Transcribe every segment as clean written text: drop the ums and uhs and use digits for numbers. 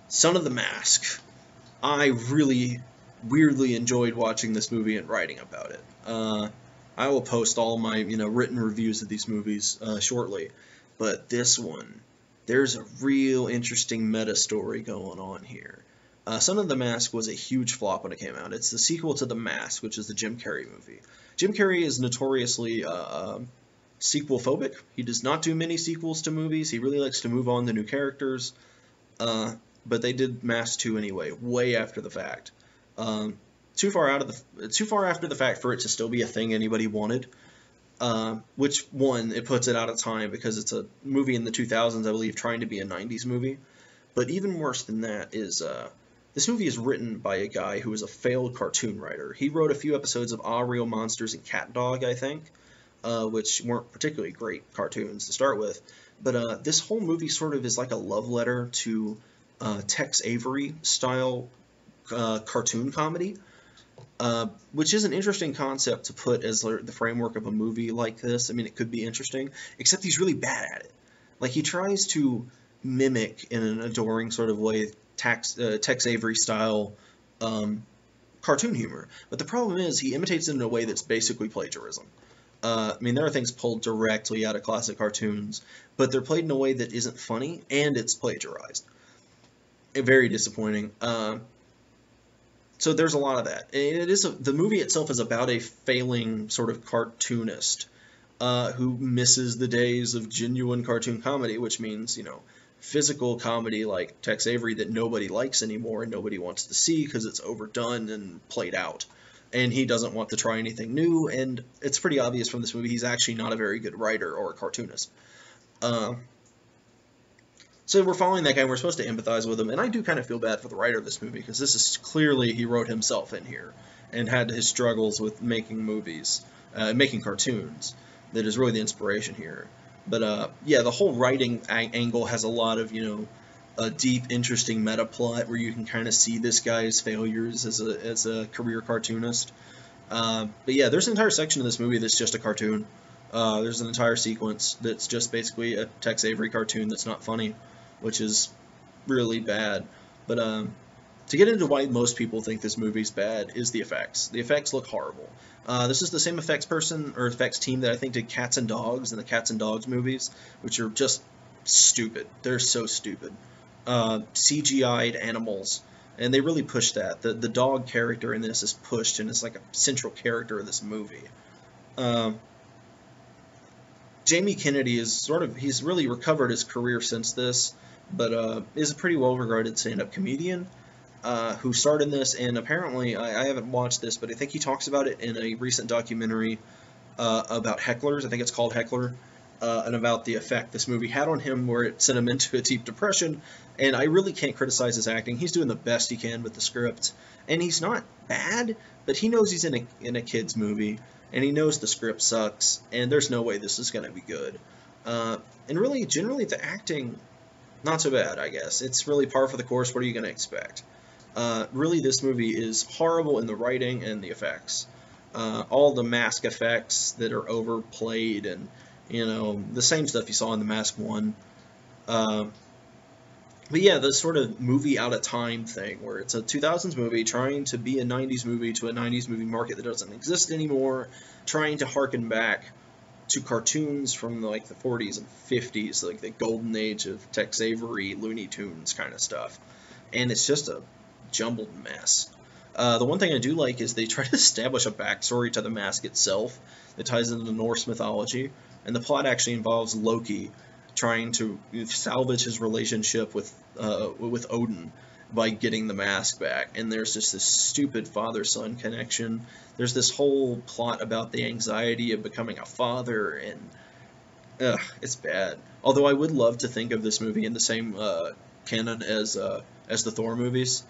Son of the Mask. I really weirdly enjoyed watching this movie and writing about it. I will post all my written reviews of these movies shortly, but this one, there's a real interesting meta story going on here. Son of the Mask was a huge flop when it came out. It's the sequel to The Mask, which is the Jim Carrey movie. Jim Carrey is notoriously sequel phobic. He does not do many sequels to movies. He really likes to move on to new characters. But they did Mask 2 anyway, way after the fact. Too far after the fact for it to still be a thing anybody wanted. Which one, it puts it out of time because it's a movie in the 2000s, I believe, trying to be a 90s movie. But even worse than that is this movie is written by a guy who is a failed cartoon writer. He wrote a few episodes of Ah, Real Monsters and Cat Dog, I think, which weren't particularly great cartoons to start with. But this whole movie sort of is like a love letter to Tex Avery style cartoon comedy, which is an interesting concept to put as the framework of a movie like this. I mean, it could be interesting, except he's really bad at it. Like, he tries to mimic in an adoring sort of way Tex Avery style cartoon humor, but the problem is he imitates it in a way that's basically plagiarism. I mean, there are things pulled directly out of classic cartoons, but they're played in a way that isn't funny, and it's plagiarized. Very disappointing. So there's a lot of that. The movie itself is about a failing sort of cartoonist who misses the days of genuine cartoon comedy, which means, physical comedy like Tex Avery that nobody likes anymore and nobody wants to see because it's overdone and played out. And he doesn't want to try anything new, and it's pretty obvious from this movie he's actually not a very good writer or a cartoonist. So we're following that guy, and we're supposed to empathize with him, and I do kind of feel bad for the writer of this movie, because this is clearly he wrote himself in here, and had his struggles with making movies, making cartoons, that is really the inspiration here. But yeah, the whole writing angle has a lot of, a deep, interesting meta plot, where you can kind of see this guy's failures as a career cartoonist. But yeah, there's an entire section of this movie that's just a cartoon. There's an entire sequence that's just basically a Tex Avery cartoon that's not funny, which is really bad. But to get into why most people think this movie's bad is the effects. The effects look horrible. This is the same effects person or effects team that I think did Cats and Dogs and the Cats and Dogs movies, which are just stupid. They're so stupid. CGI'd animals, and they really push that. The dog character in this is pushed, and it's like a central character of this movie. Jamie Kennedy he's really recovered his career since this, but is a pretty well-regarded stand-up comedian who starred in this, and apparently, I haven't watched this, but I think he talks about it in a recent documentary about hecklers. I think it's called Heckler, and about the effect this movie had on him, where it sent him into a deep depression, and I really can't criticize his acting. He's doing the best he can with the script, and he's not bad, but he knows he's in a kid's movie, and he knows the script sucks, and there's no way this is going to be good. And really, generally, the acting, not so bad, I guess. It's really par for the course. What are you going to expect? Really, this movie is horrible in the writing and the effects. All the mask effects that are overplayed, and, the same stuff you saw in The Mask 1. But yeah, the sort of movie out of time thing, where it's a 2000s movie trying to be a 90s movie to a 90s movie market that doesn't exist anymore, trying to harken back to cartoons from the 40s and 50s, like the golden age of Tex Avery, Looney Tunes kind of stuff. And it's just a jumbled mess. The one thing I do like is they try to establish a backstory to the mask itself that ties into Norse mythology, and the plot actually involves Loki trying to salvage his relationship with Odin by getting the mask back, and there's just this stupid father-son connection. There's this whole plot about the anxiety of becoming a father, and it's bad. Although I would love to think of this movie in the same canon as the Thor movies.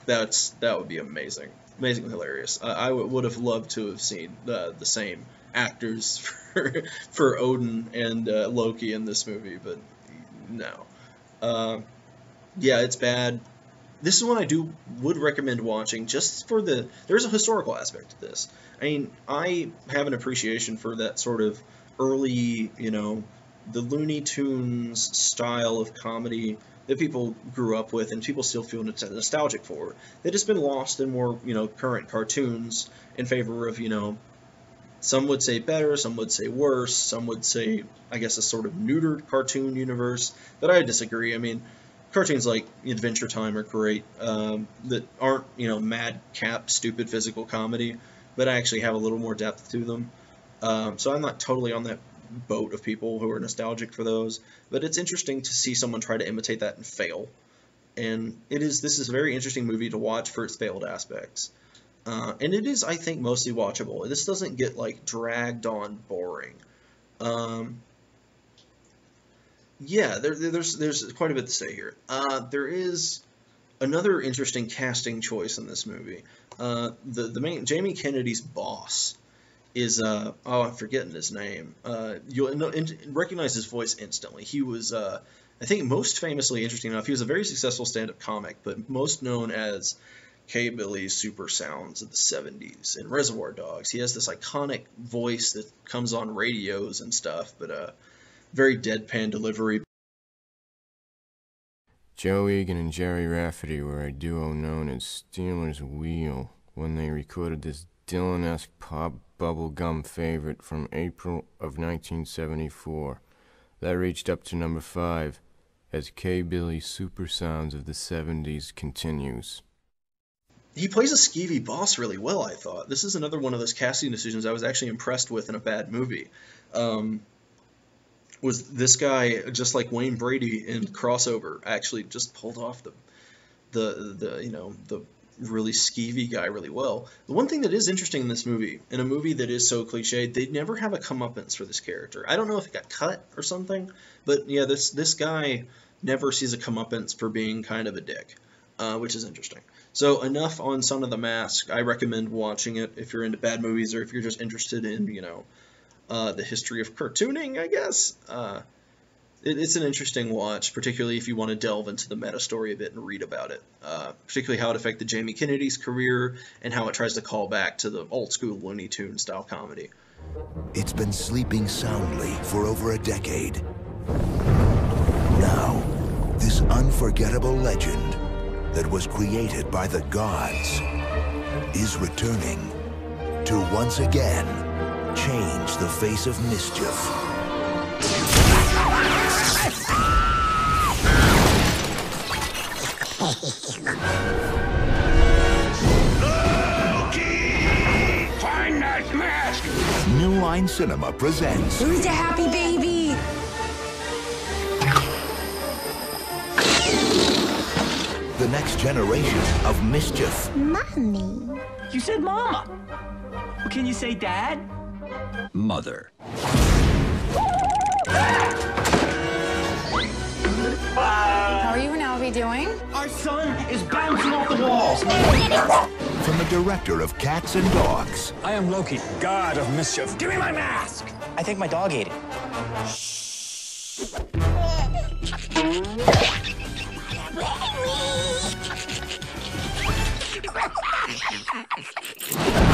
That would be amazing, amazingly hilarious. I would have loved to have seen the same actors for Odin and Loki in this movie, but no. Yeah, it's bad. This is one I would recommend watching, just for there's a historical aspect to this. I mean, I have an appreciation for that sort of early, the Looney Tunes style of comedy that people grew up with and people still feel nostalgic for. That has been lost in more, current cartoons in favor of, some would say better, some would say worse, some would say, I guess, a sort of neutered cartoon universe. But I disagree. I mean, cartoons like Adventure Time are great, that aren't, madcap, stupid physical comedy, but actually have a little more depth to them. So I'm not totally on that boat of people who are nostalgic for those, but it's interesting to see someone try to imitate that and fail. And this is a very interesting movie to watch for its failed aspects. And it is, I think, mostly watchable. This doesn't get, dragged on boring. Yeah, there's quite a bit to say here. There is another interesting casting choice in this movie. The main, Jamie Kennedy's boss, is I'm forgetting his name. You'll recognize his voice instantly. He was, I think, most famously, interesting enough, he was a very successful stand-up comic, but most known as K. Billy's Super Sounds of the 70s in Reservoir Dogs. He has this iconic voice that comes on radios and stuff, but very deadpan delivery. Joe Egan and Jerry Rafferty were a duo known as Steelers Wheel when they recorded this Dylan-esque pop bubblegum favorite from April of 1974 that reached up to number 5 as K. Billy's Super Sounds of the 70s continues. He plays a skeevy boss really well, I thought. This is another one of those casting decisions I was actually impressed with in a bad movie. Was this guy, just like Wayne Brady in Crossover, actually just pulled off the really skeevy guy really well. The one thing that is interesting in this movie, in a movie that is so cliched, they never have a comeuppance for this character. I don't know if it got cut or something, but yeah, this guy never sees a comeuppance for being kind of a dick, which is interesting. So enough on Son of the Mask. I recommend watching it if you're into bad movies or if you're just interested in, the history of cartooning, I guess. It's an interesting watch, particularly if you want to delve into the meta story a bit and read about it, particularly how it affected Jamie Kennedy's career and how it tries to call back to the old-school Looney Tunes style comedy. It's been sleeping soundly for over a decade. Now, this unforgettable legend that was created by the gods is returning to once again change the face of mischief. Find that mask! New Line Cinema presents Who's the happy baby? the next generation of mischief. Mommy. You said mama. Well, can you say dad? Mother. How are you and Alfie doing? Our son is bouncing off the walls. From the director of Cats and Dogs. I am Loki, god of mischief. Give me my mask! I think my dog ate it.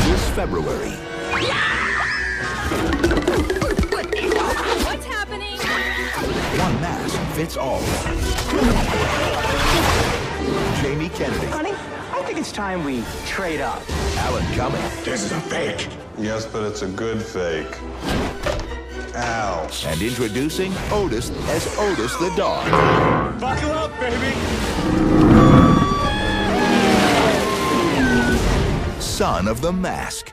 This February. What's happening? One mask fits all. Jamie Kennedy. Honey, I think it's time we trade up. Alan Cumming. This is a fake. Yes, but it's a good fake. Ow. And introducing Otis as Otis the dog. Buckle up, baby! Son of the Mask.